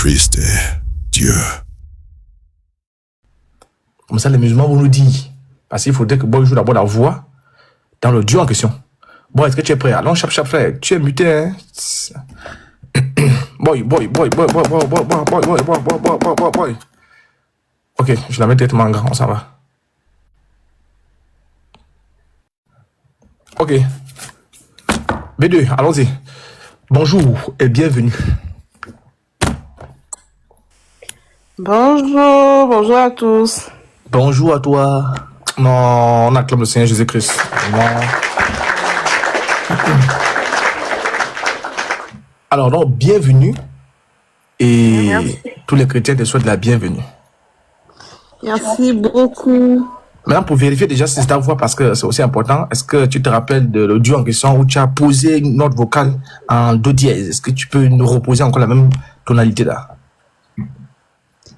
Jésus-Christ est Dieu. Comme ça, les musulmans vont nous dire. Parce qu'il faudrait que Boy joue d'abord la voix dans le Dieu en question. Bon, est-ce que tu es prêt? Allons, chap, frère. Tu es muté, hein? Boy. Ok, je la mets directement en grand, on s'en va. Ok. B2, allons-y. Bonjour et bienvenue. Bonjour à tous. Bonjour à toi. Non, on acclame le Seigneur Jésus-Christ. Non. Alors, donc, bienvenue. Et Merci. tous les chrétiens te souhaitent la bienvenue. Merci beaucoup. Maintenant, pour vérifier déjà si c'est ta voix, parce que c'est aussi important, est-ce que tu te rappelles de l'audio en question où tu as posé une note vocale en do dièse? Est-ce que tu peux nous reposer encore la même tonalité là?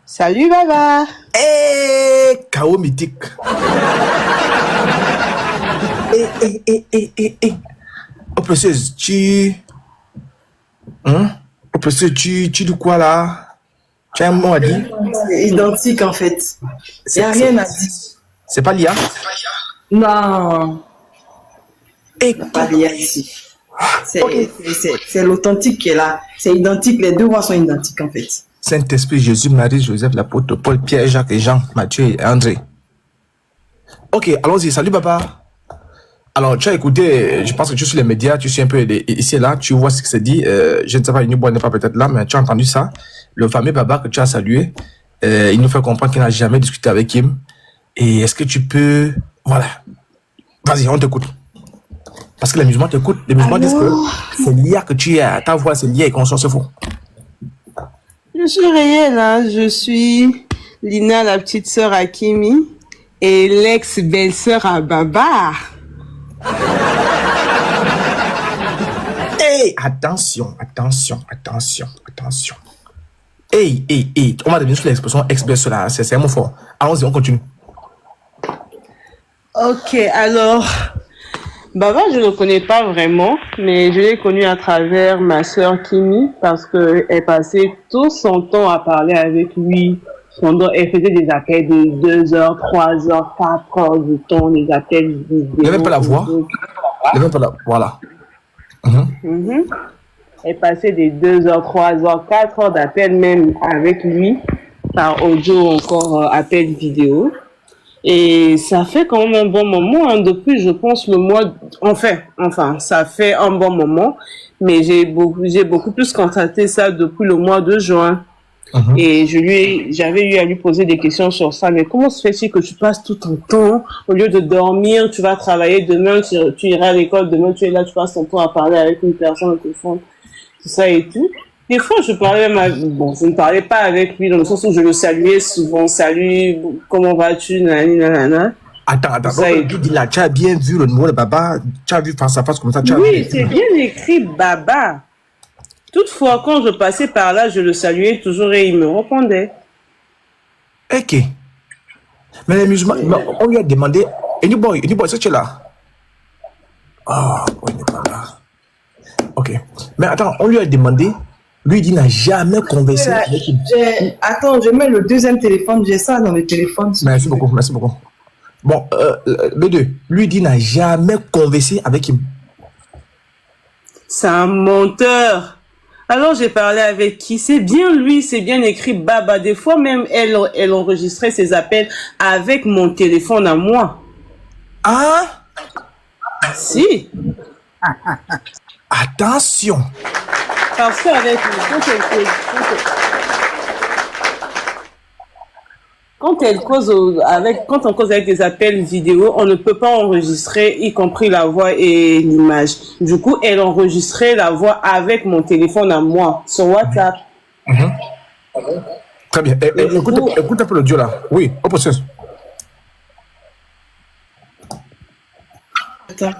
Salut Baba. Eh, chaos mythique. Oh, précise, oh, précise, tu dis quoi là? Tu as un mot à dire? C'est identique en fait. Il n'y a rien à dire. C'est pas l'IA? Non. Eh, Il n'y a pas d'IA ici. C'est l'authentique qui est là. C'est identique. Les deux voix sont identiques en fait. Saint-Esprit, Jésus, Marie, Joseph, l'apôtre Paul, Pierre, Jacques et Jean, Matthieu et André. Ok, allons-y. Salut, papa. Alors, tu as écouté, je pense que tu suis les médias, tu suis un peu ici et là, tu vois ce qui s'est dit. Je ne sais pas, Inoubois n'est pas peut-être là, mais tu as entendu ça. Le fameux Baba que tu as salué, il nous fait comprendre qu'il n'a jamais discuté avec Kim. Et est-ce que tu peux... Voilà. Vas-y, on t'écoute. Parce que les musulmans t'écoutent. Les musulmans disent que c'est l'IA que tu as. Ta voix, c'est l'IA et conscience, c'est faux. Je suis réelle, hein. Je suis Lina, la petite sœur à Kimi et l'ex-belle-sœur à Baba. Hey, attention. Hey. On va devenir sur l'expression ex-belle là. C'est un mot fort. Allons-y, on continue. Ok, alors, Baba, je ne le connais pas vraiment, mais je l'ai connu à travers ma sœur Kimi parce qu'elle passait tout son temps à parler avec lui. Elle faisait des appels de 2 heures, 3 heures, 4 heures de temps, des appels vidéo. Il n'y avait pas la voix. Il n'y avait pas la... Voilà. Elle passait des 2 heures, 3 heures, 4 heures d'appels même avec lui, par audio encore appel vidéo. Et ça fait quand même un bon moment, hein, depuis, je pense, le mois... Enfin, ça fait un bon moment, mais j'ai beaucoup plus constaté ça depuis le mois de juin. Et j'avais eu à lui poser des questions sur ça. Mais comment se fait-il que tu passes tout ton temps, au lieu de dormir, tu vas travailler demain, tu iras à l'école, demain tu es là, tu passes ton temps à parler avec une personne au téléphone, tout ça et tout. Des fois, je ne parlais pas avec lui dans le sens où je le saluais souvent. Salut, comment vas-tu, nanana. Attends. Tu as bien vu le numéro de Baba? Tu as vu face à face comme ça? Oui, c'est bien écrit Baba. Toutefois, quand je passais par là, je le saluais toujours et il me répondait. Ok. Mais les musulmans, on lui a demandé, Anyboy, est-ce que tu es là? Il n'est pas là. Ok. Mais attends, on lui a demandé, lui, il n'a jamais conversé avec lui. Attends, je mets le deuxième téléphone, j'ai ça dans le téléphone. Merci beaucoup. Bon, B2, lui, il n'a jamais conversé avec lui. C'est un menteur. Alors j'ai parlé avec qui? C'est bien lui, c'est bien écrit Baba. Des fois même, elle enregistrait ses appels avec mon téléphone à moi. Ah? Si. Attention. Parce qu'avec quand on cause avec des appels vidéo, on ne peut pas enregistrer, y compris la voix et l'image. Du coup, elle enregistrait la voix avec mon téléphone à moi, sur WhatsApp. Très bien. Écoute un peu l'audio là. Oui, au processus. Attends.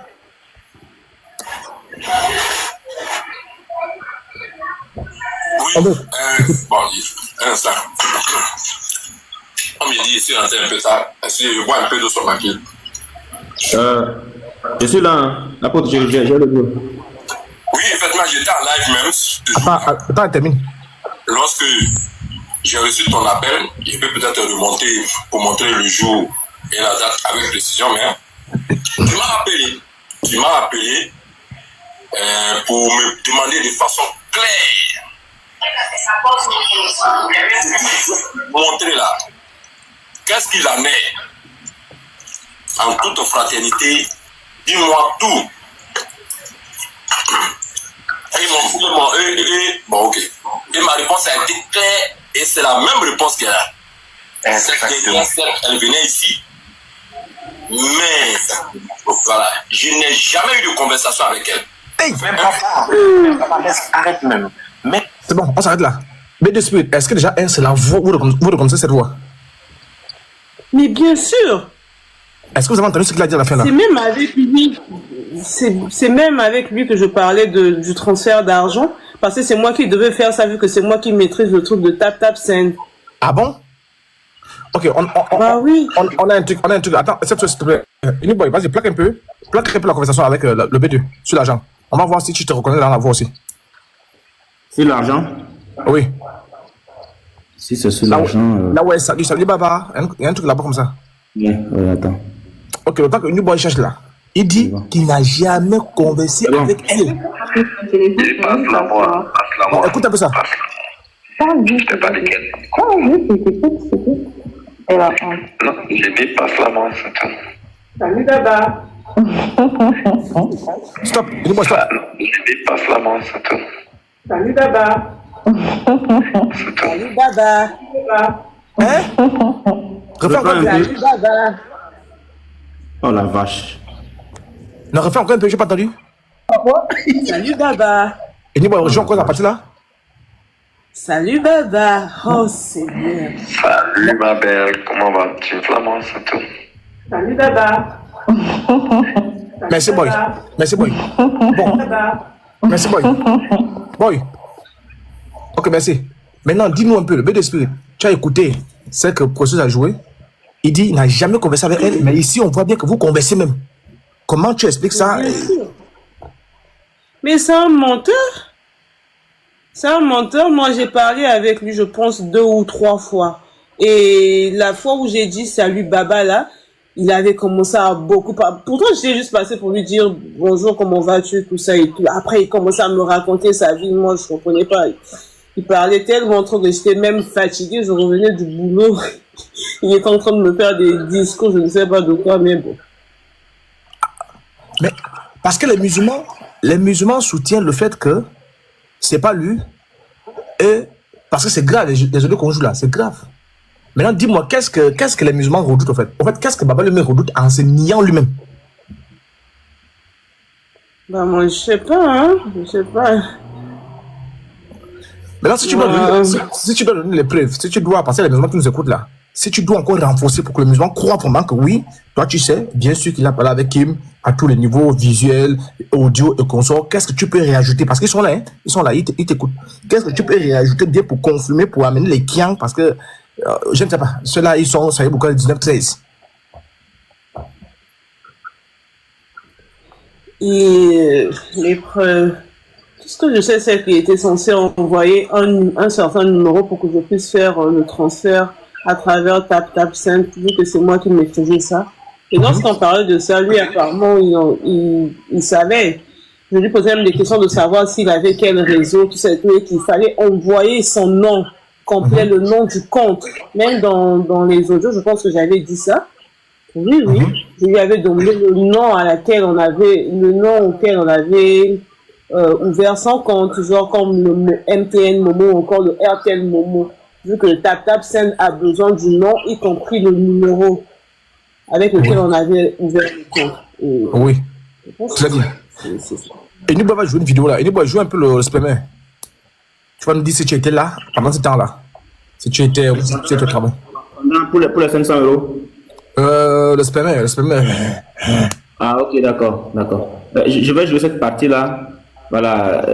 Oui, bon, un instant. Comme il dit ici, on entend un peu ça. Est-ce que je vois un peu de son maquille? Je suis là, hein. L'apôtre, j'ai le dos. Oui, effectivement, j'étais en live même. Attends, termine. lorsque j'ai reçu ton appel, je peux peut-être remonter pour montrer le jour et la date avec précision, mais tu m'as appelé pour me demander de façon claire. Montrer là, qu'est-ce qu'il en est en toute fraternité, dis-moi tout. Bon, ok. Et ma réponse a été claire et c'est la même réponse qu'elle a. Cette dernière, elle venait ici. Mais, voilà, je n'ai jamais eu de conversation avec elle. Hey! Même papa, arrête même. Mais... C'est bon, on s'arrête là. B2 Spirit, est-ce que déjà, c'est la voix, vous reconnaissez cette voix? Mais bien sûr. Est-ce que vous avez entendu ce qu'il a dit à la fin là? C'est même avec lui. C'est même avec lui que je parlais du transfert d'argent. Parce que c'est moi qui devais faire ça, vu que c'est moi qui maîtrise le truc de tap send. Ah bon? Ok, oui. on a un truc. Attends, s'il te plaît. Uniboy, vas-y, plaque un peu la conversation avec le B2 sur l'argent. On va voir si tu te reconnais dans la voix aussi. Sur l'argent? Oui. Si c'est sur l'argent. Là, ouais, salut, Baba. Il y a un truc là-bas comme ça. Oui, attends. Ok, le temps que Uniboy cherche là, il dit qu'il n'a jamais conversé avec elle. Bon, écoute un peu ça. Je t'ai pas dit qu'elle. Non, j'ai dit passe-la-moi, c'est tout. Salut, Baba. Stop, Uniboy, stop. J'ai dit passe-la-moi, c'est tout. Salut, Baba. C'est tout. Salut, Baba. Hein? Refais encore un peu. Salut, Baba. Oh la vache. Non, refais encore un peu, j'ai pas entendu. Salut, Baba. Uniboy, rejoins encore la partie là. Salut, Baba. Oh, c'est bien. Salut ma belle, comment vas-tu? Flamand, c'est tout. Salut, Baba. Merci, boy. Bon. Merci, boy. Ok, merci. Maintenant, dis-nous un peu, le B2 Spirit, tu as écouté ce que le processus a joué. Il dit qu'il n'a jamais conversé avec elle, mais ici, on voit bien que vous conversez même. Comment tu expliques ça? Mais c'est un menteur. C'est un menteur. Moi, j'ai parlé avec lui, je pense, 2 ou 3 fois. Et la fois où j'ai dit salut Baba là, il avait commencé à beaucoup parler. Pourtant, j'étais juste passé pour lui dire bonjour, comment vas-tu, tout ça et tout. Après, il commençait à me raconter sa vie. Moi, je comprenais pas. Il parlait tellement trop que j'étais même fatiguée. Je revenais du boulot. Il était en train de me faire des discours, je ne sais pas de quoi, mais bon. Mais parce que les musulmans soutiennent le fait que c'est pas lui. Et parce que c'est grave, les audios qu'on joue là, c'est grave. Maintenant, dis-moi, qu'est-ce que les musulmans redoutent en fait? En fait, qu'est-ce que Baba lui-même redoute en se niant lui-même? Bah, moi, je sais pas, hein. Je sais pas. Maintenant, si tu dois donner les preuves, si tu dois passer les musulmans qui nous écoutent là, si tu dois encore renforcer pour que les musulmans croient vraiment que oui, toi tu sais, bien sûr qu'il a parlé avec Kim à tous les niveaux, visuels, audio et consort, qu'est-ce que tu peux réajouter? Parce qu'ils sont là, hein, ils t'écoutent. Qu'est-ce que tu peux réajouter bien pour confirmer, pour amener les kians? Parce que, je ne sais pas, ceux-là, ils sont, ça y est, beaucoup 19-13. Et les preuves. Tout ce que je sais, c'est qu'il était censé envoyer un certain numéro pour que je puisse faire le transfert à travers TapTapSend, vu que c'est moi qui maîtrisais ça. Et lorsqu'on parlait de ça, lui, apparemment, il savait. Je lui posais même des questions de savoir s'il avait quel réseau, tout ça et tout, et qu'il fallait envoyer son nom complet, le nom du compte. Même dans les audios, je pense que j'avais dit ça. Oui. Je lui avais donné le nom auquel on avait ouvert son compte, genre comme le MTN Momo ou encore le RTL Momo. Vu que le TapTapSend a besoin du nom, y compris le numéro avec lequel on avait ouvert le compte. Oui, très bien. Et nous, va jouer une vidéo là. Et nous, va jouer un peu le spammer. Tu vas nous dire si tu étais là pendant ce temps-là. Si tu étais au travail. Pour les 500 €. Le spammer. Ah, ok, d'accord. Je vais jouer cette partie-là. Voilà,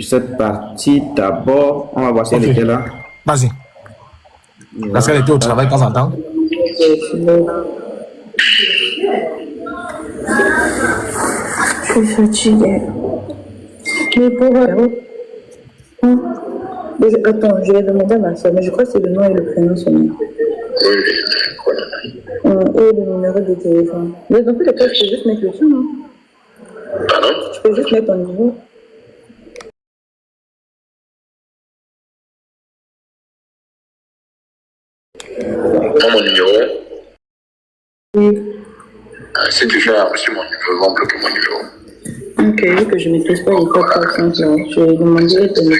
cette partie d'abord. On va voir si elle était là. Vas-y. Parce qu'elle était au travail de temps en temps. Je suis fatiguée. Mais pour eux, Attends, je vais demander à ma soeur, mais je crois que c'est le nom et le prénom seulement. Oui, voilà. Et le numéro de téléphone. Mais dans tous les cas, je peux juste mettre le son, hein. Pardon? Je peux juste mettre ton numéro. Moi, mon numéro, Oui. si tu fais sur mon numéro, ils vont bloquer mon numéro. Ok, vu que je ne maîtrise pas les codes par exemple, là, je vais demander de me.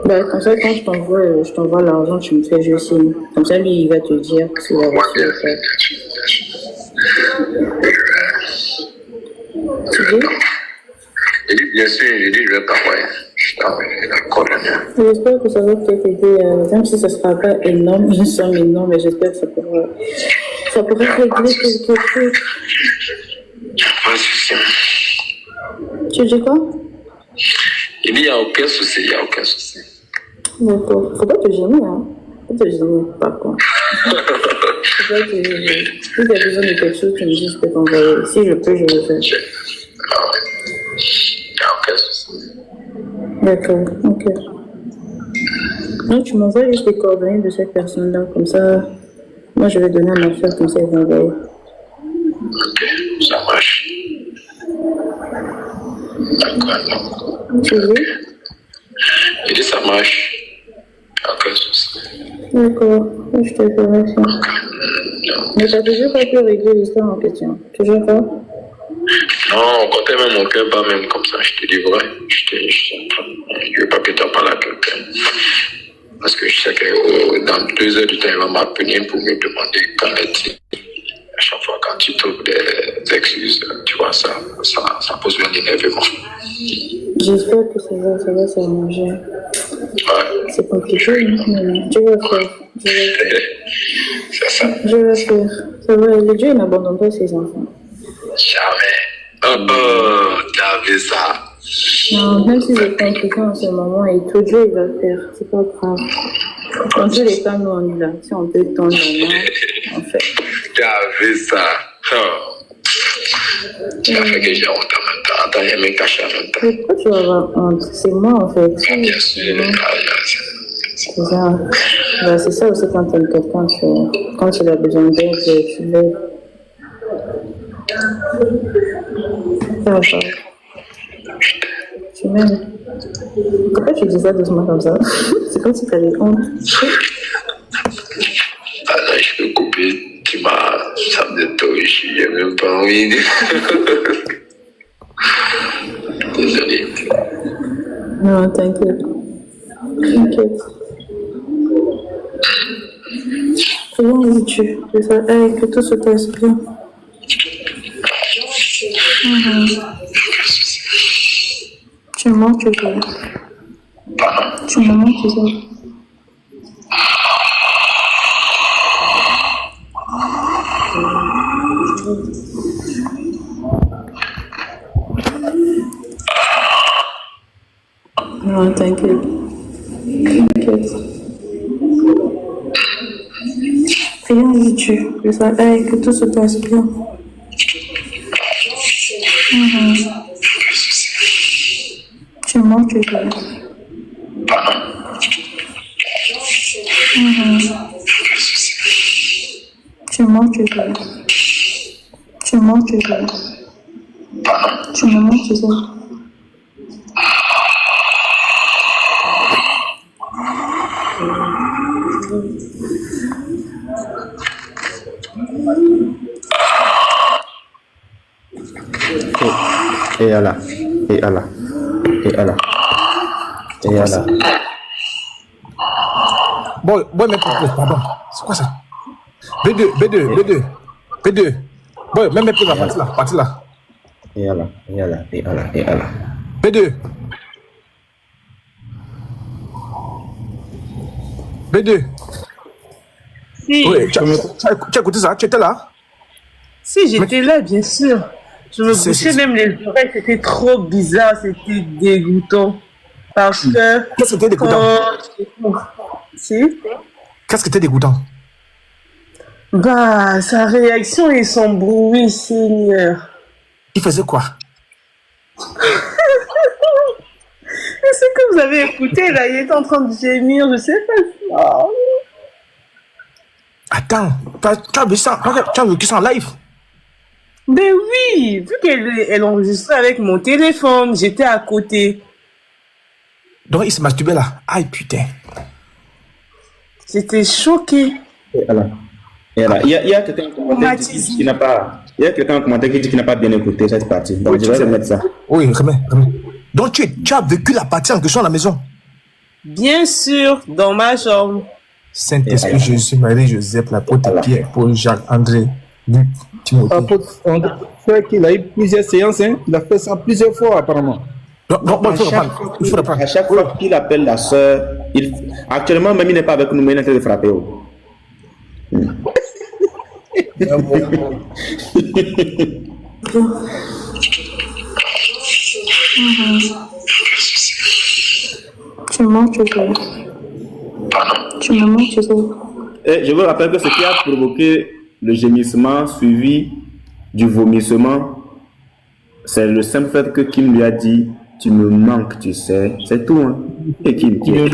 Bah, comme ça, quand je t'envoie l'argent, tu me fais juste signe. Comme ça, lui, il va te dire s'il a reçu ou pas. Tu dis? Il dit, bien sûr, il dit, je vais t'envoyer. Je t'envoie la coordonnée. J'espère que ça va peut-être aider, même si ça ne sera pas énorme, une somme énorme, mais j'espère que ça pourra régler quelque chose. Pas de souci. Tu dis quoi? Il dit, il n'y a aucun souci, il n'y a aucun souci. D'accord. Faut pas te gêner, hein. Faut te gêner, par contre. Faut pas te gêner. Si tu as besoin de quelque chose, tu me dis, je peux t'envoyer. Si je peux, je le fais. Ah ouais. Il n'y a aucun souci. D'accord, ok. Donc, tu m'envoies juste les coordonnées de cette personne-là, comme ça, moi je vais donner à ma soeur, comme ça, elle va envoyer. Ok, ça marche. D'accord. Tu veux? Il dit, ça marche. Aucun souci. D'accord, je te remercie. Mais t'as toujours pas pu régler l'histoire en question? Toujours pas? Non, quand t'es même mon cœur, pas même comme ça, je te dis vrai. Je veux pas que t'en parles à quelqu'un. Parce que je sais que dans 2 heures du temps, il va m'appeler pour me demander quand est-il. À chaque fois, quand tu trouves des excuses, tu vois, ça pose bien d'énervement. J'espère que ça va s'arranger. Ouais. C'est compliqué, mais Dieu va faire. C'est ça. Je vais faire. Ça va, le Dieu n'abandonne pas ses enfants. Jamais. T'as vu ça. Non, même si c'est compliqué en ce moment et tout, Dieu il va faire. C'est pas grave. Dans tous les cas, nous on est là. Si on peut tendre la main, on fait. T'as vu ça. Tu as fait que j'ai honte en même temps. Attends, il y a mes cachets en même temps. Mais pourquoi tu vas avoir honte? C'est moi en fait. Ah, bien sûr. C'est ça. Bah, c'est ça aussi quand t'aimes quelqu'un, quand il a besoin d'aide, tu l'aides. Ça va. Tu m'aimes. Pourquoi tu dis ça doucement comme ça? C'est comme si tu avais honte. Ah là, je peux couper. Ça me détruit, j'ai même pas envie de... Désolé. Non, t'inquiète. T'inquiète. Comment dis-tu? Que tout se passe bien. Tu me manques, tu sais. Tu me manques, tu sais. Non, t'inquiète. T'inquiète. Rien dis-tu. Que tout se passe bien. Tu me manques, tu sais. Tu me manques, tu sais. Tu me manques, tu sais. Tu me manques, tu sais. Et Allah. Et Allah. Et Allah. Et Allah. Bon, mais pardon. C'est quoi ça? B2. Bon, même mes la partie là. Et Allah. Et Allah. Et Allah. Et Allah. B2. Si, Oui, tu as écouté ça? Tu étais là? si j'étais là, bien sûr. Je me bouchais même les oreilles, c'était trop bizarre, c'était dégoûtant. Parce que... Qu'est-ce qui était dégoûtant? Si? Qu'est-ce qui était dégoûtant? Bah, sa réaction et son bruit, Seigneur. Il faisait quoi? Mais c'est que vous avez écouté, là, il était en train de gémir, je sais pas. Oh. Attends, tu as vu ça, tu as vécu ça en live? Ben oui, vu qu'elle enregistrait avec mon téléphone, j'étais à côté. Donc, il se masturbait là. Aïe, putain. J'étais choquée. Et voilà. Il y a quelqu'un en commentaire qui n'a pas... Il y a quelqu'un en commentaire qui dit qu'il n'a pas bien écouté cette partie. Donc, je vais remettre ça. Oui, remets. Donc, tu as vécu la partie en question à la maison? Bien sûr, dans ma chambre. Saint-Esprit, Jésus, Marie, Joseph, l'apôtre Pierre, Paul, Jacques, André, Luc, Timothée. L'apôtre André, il a eu plusieurs séances, hein. Il a fait ça plusieurs fois apparemment. Donc, il faut reprendre. À chaque fois qu'il appelle la sœur, actuellement, même il n'est pas avec nous, mais il est en train de frapper. Tu mens, tu sais. Tu me mens, tu sais. Et je vous rappelle que ce qui a provoqué le gémissement suivi du vomissement, c'est le simple fait que Kim lui a dit tu me manques, tu sais. C'est tout, hein. Et Kim, qui est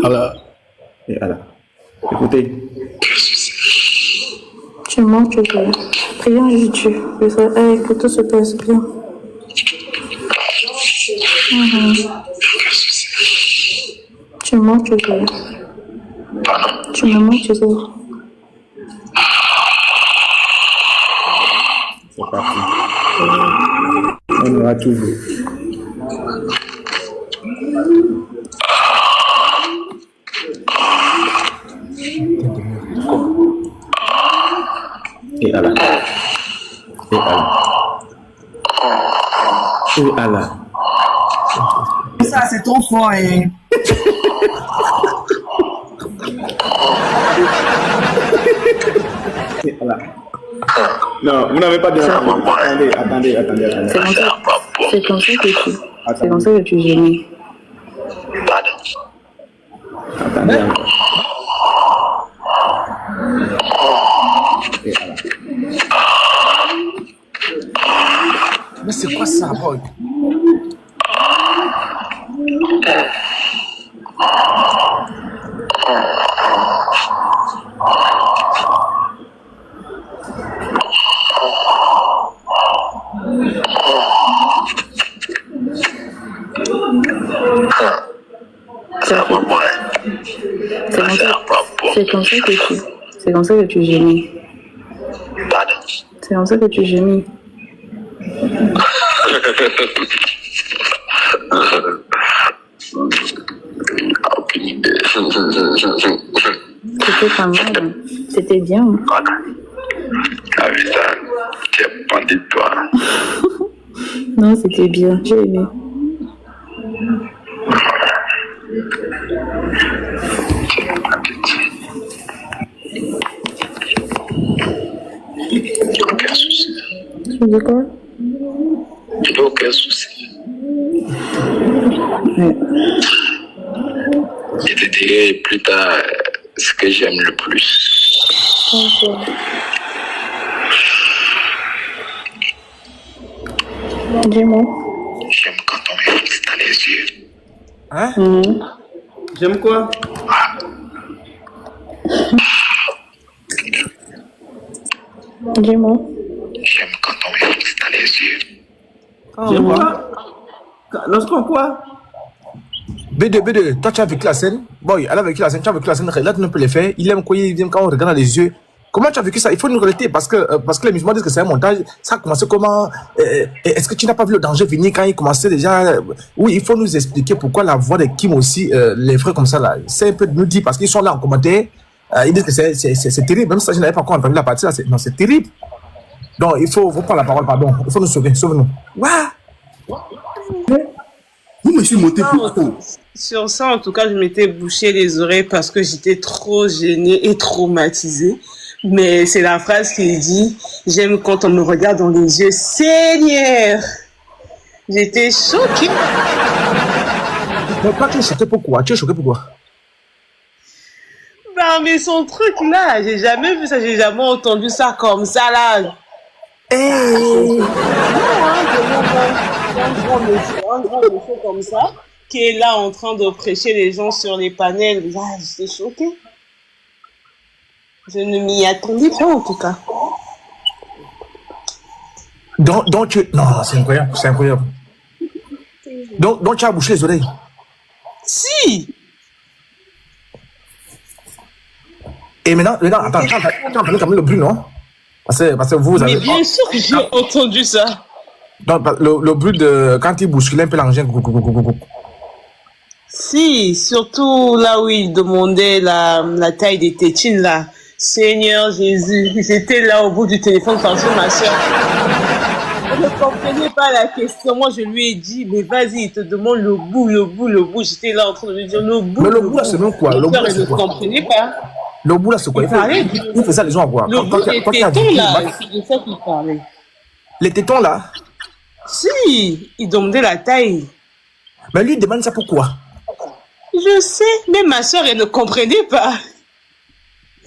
Voilà. Et voilà. Écoutez. Tu mens, tu sais. Prions Jésus. Je sais que tout se passe bien. Tu mens, tu sais. Tu me mens, tu sais. C'est parti. On aura tout vu. Et Allah. Et Allah. Et Allah. Ça, c'est trop fort, hein. Et Allah. Non, vous n'avez pas de... Attendez. C'est comme ça que tu gémis. Attendez encore. Et Allah. Mais c'est quoi ça, boy? C'est comme ça que tu gémis. C'est comme ça que tu gémis. C'était pas mal. C'était bien. Ah oui, ça, tu es bandit de toi. Non, c'était bien. J'ai aimé. Aucun souci. Tu dis quoi? Aucun souci. Ouais. Je te dirai plus tard ce que j'aime le plus. Okay. Dis-moi. J'aime quand on me fixe dans les yeux. Hein? J'aime quoi? Dis-moi. J'aime quand on me fixe dans les yeux. J'aime quoi? Lorsqu'on quoi? B2, toi tu as vécu la scène. Boy, elle a vécu la scène, tu as vécu la scène, là tu ne peux le faire. Il aime quoi, il vient quand on regarde dans les yeux. Comment tu as vécu ça? Il faut nous relater parce que les musulmans disent que c'est un montage. Ça a commencé comment? Est-ce que tu n'as pas vu le danger venir quand il commençait déjà? Oui, il faut nous expliquer pourquoi la voix de Kim aussi, les frères comme ça là. C'est un peu de nous dire parce qu'ils sont là en commentaire. Ils disent que c'est terrible. Même si je n'avais pas encore entendu la partie là, c'est terrible. Donc il faut prendre la parole, pardon. Il faut nous sauver, sauve-nous. Vous me suis monté pour tout. Sur ça, en tout cas, je m'étais bouché les oreilles parce que j'étais trop gênée et traumatisée. Mais c'est la phrase qui dit « J'aime quand on me regarde dans les yeux. Seigneur !» J'étais choquée. Mais toi, tu es choqué pourquoi? Tu es choqué pourquoi? Non, mais son truc là, j'ai jamais vu ça, j'ai jamais entendu ça comme ça là. Non, hein, un grand monsieur comme ça. qui est là en train de prêcher les gens sur les panels. Là, j'étais choquée. Je ne m'y attendais pas, en tout cas. Donc tu... Non, c'est incroyable, c'est incroyable. Donc tu as bouché les oreilles. Si! Et maintenant, attends, tu as entendu quand même le bruit, non? Parce que vous avez... Mais bien sûr que j'ai entendu ça. Donc, le bruit de... Quand il bousculait un peu l'engin. Si, surtout là où il demandait la taille des tétines, là. Seigneur Jésus, j'étais là au bout du téléphone parce que ma soeur... Elle ne comprenait pas la question. Moi, je lui ai dit, mais vas-y, il te demande le bout. J'étais là en train de lui dire le bout. Mais le bout, là, c'est même quoi? Le bout, elle ne comprenait pas. Le bout, là, c'est quoi? Il fait ça, les gens à voir. Le bout des tétons, là, c'est de ça qu'il parlait. Les tétons, là? Si, il demandait la taille. Mais lui, il demande ça pourquoi? Je sais, mais ma soeur, elle ne comprenait pas.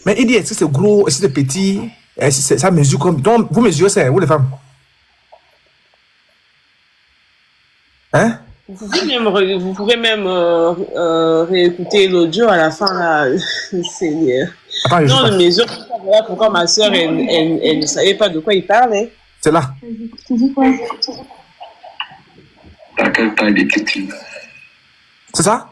Mais il dit, est-ce que c'est gros, est-ce que c'est petit? Est-ce que ça mesure comme... Donc, vous mesurez ça, vous, les femmes? Hein? Vous pourrez même réécouter l'audio à la fin, là. Seigneur. Attends, non, le mesure, voilà pourquoi ma soeur, elle ne savait pas de quoi il parlait. C'est là. Tu dis quoi? T'as quelle taille de tétine? C'est ça?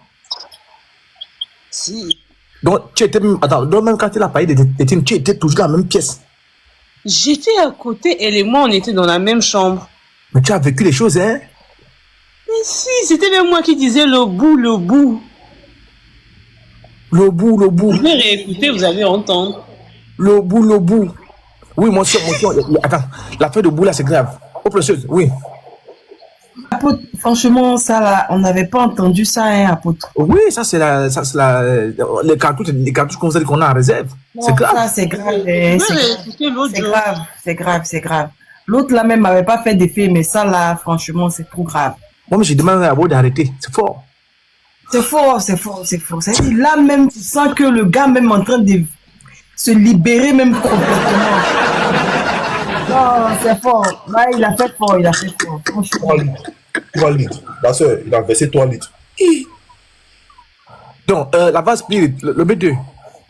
Si. Donc, tu étais... Attends, donc même quand il a parlé de tétine, tu étais toujours dans la même pièce. J'étais à côté, elle et moi, on était dans la même chambre. Mais tu as vécu les choses, hein? Mais si, c'était même moi qui disais le bout. Le bout. Vous allez réécouter, vous allez entendre. Le bout. Oui, mon soeur. Attends, l'affaire de bout là, c'est grave. Oh, précieuse, oui. Apôtre, franchement, ça là, on n'avait pas entendu ça, hein, apôtre. Oui, ça c'est les cartouches qu'on a en réserve. C'est grave. Ça, c'est grave. C'est grave. L'autre là même n'avait pas fait d'effet, mais ça là, franchement, c'est trop grave. Moi, mais j'ai demandé à vous d'arrêter. C'est fort. C'est fort. C'est-à-dire, là même, tu sens que le gars même en train de se libérer même complètement. Non, c'est fort. Là, il a fait fort. Franchement. 3 litres. Ma soeur, il a versé 3 litres. Donc, la vase spirit, le B2.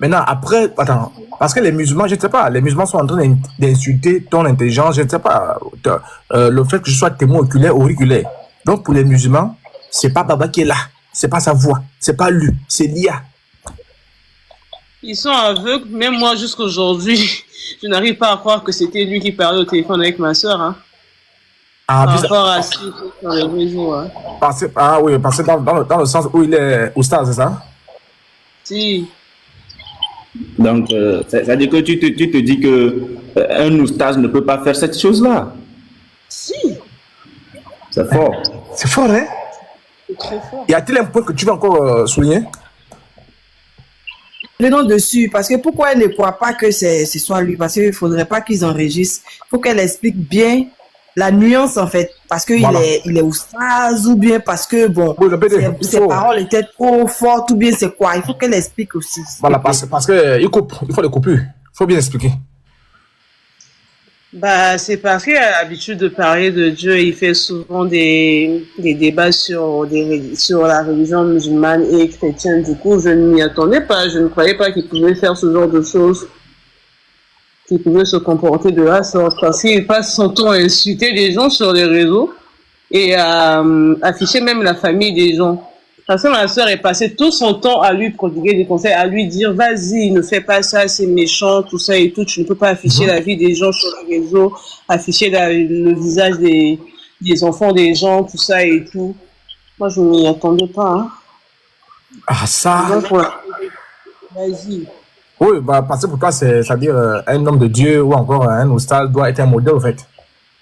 Maintenant, après, attends, parce que les musulmans, je ne sais pas, les musulmans sont en train d'insulter ton intelligence, je ne sais pas, le fait que je sois témoin oculaire ou auriculaire. Donc, pour les musulmans, c'est pas Baba qui est là, c'est pas sa voix, c'est pas lui, c'est l'IA. Ils sont aveugles, même moi jusqu'aujourd'hui, je n'arrive pas à croire que c'était lui qui parlait au téléphone avec ma soeur. Hein. Ah, par rapport à ce qu'il fait sur les réseaux. Hein. Parce que dans le sens où il est oustaz, c'est ça? Si. Donc, ça veut dire que tu te dis qu'un oustaz ne peut pas faire cette chose-là. Si. C'est fort. C'est fort, hein? C'est très fort. Y a-t-il un point que tu veux encore souligner? Prenons dessus, parce que pourquoi elle ne croit pas que ce soit lui? Parce qu'il ne faudrait pas qu'ils enregistrent. Il faut qu'elle explique bien la nuance, en fait. Parce qu'il il est oustaz, ou bien parce que, bon, oui, ses paroles étaient trop fortes, ou bien c'est quoi? Il faut qu'elle explique aussi. Voilà, parce que il faut les coupures. Il faut bien expliquer. Bah, c'est parce qu'il a l'habitude de parler de Dieu. Il fait souvent des débats sur la religion musulmane et chrétienne. Du coup, je ne m'y attendais pas. Je ne croyais pas qu'il pouvait faire ce genre de choses. Qu'il pouvait se comporter de la sorte. Parce qu'il passe son temps à insulter les gens sur les réseaux et à afficher même la famille des gens. Parce que ma soeur est passée tout son temps à lui prodiguer des conseils, à lui dire, vas-y, ne fais pas ça, c'est méchant, tout ça et tout. Tu ne peux pas afficher la vie des gens sur les réseaux, afficher le visage des enfants des gens, tout ça et tout. Moi, je ne m'y attendais pas. Hein. Ah, ça. Vas-y. Oui, bah, parce que pour toi, c'est-à-dire un homme de Dieu ou encore un oustaz doit être un modèle, en fait.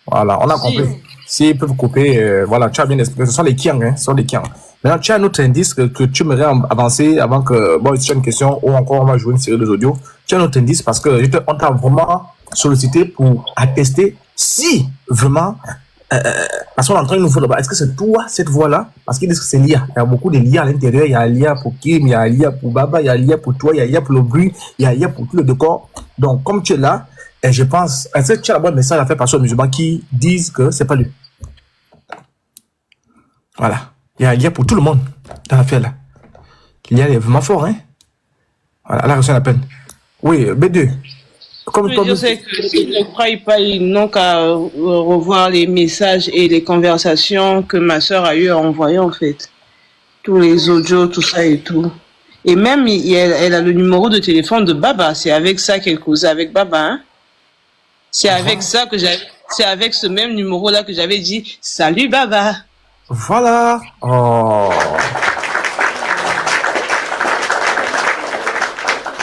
Voilà, on a compris. S'ils peuvent couper, voilà, tu as bien expliqué. Ce sont les kiangs, hein, ce sont les kiangs. Maintenant, tu as un autre indice que tu aimerais avancer avant que, bon, si tu as une question ou encore on va jouer une série d'audio. Tu as un autre indice parce que on t'a vraiment sollicité pour attester si vraiment, parce qu'on entend une fois là-bas, est-ce que c'est toi cette voix-là? Parce qu'ils disent que c'est l'IA. Il y a beaucoup de l'IA à l'intérieur. Il y a l'IA pour Kim, il y a l'IA pour Baba, il y a l'IA pour toi, il y a l'IA pour le bruit, il y a l'IA pour tout le décor. Donc, comme tu es là, et je pense, est-ce que tu as la bonne message à faire passer aux musulmans qui disent que c'est pas lui? Voilà. Il y a pour tout le monde dans l'affaire là. Il y a vraiment fort, hein. Voilà, elle a reçu la peine. Oui, B2. Comme toi, je sais que s'ils ne croient pas, ils n'ont qu'à revoir les messages et les conversations que ma soeur a eu à envoyer, en fait. Tous les audios, tout ça et tout. Et même, elle a le numéro de téléphone de Baba. C'est avec ça qu'elle causait avec Baba, hein. C'est avec ça que c'est avec ce même numéro-là que j'avais dit, salut Baba. Voilà. Oh.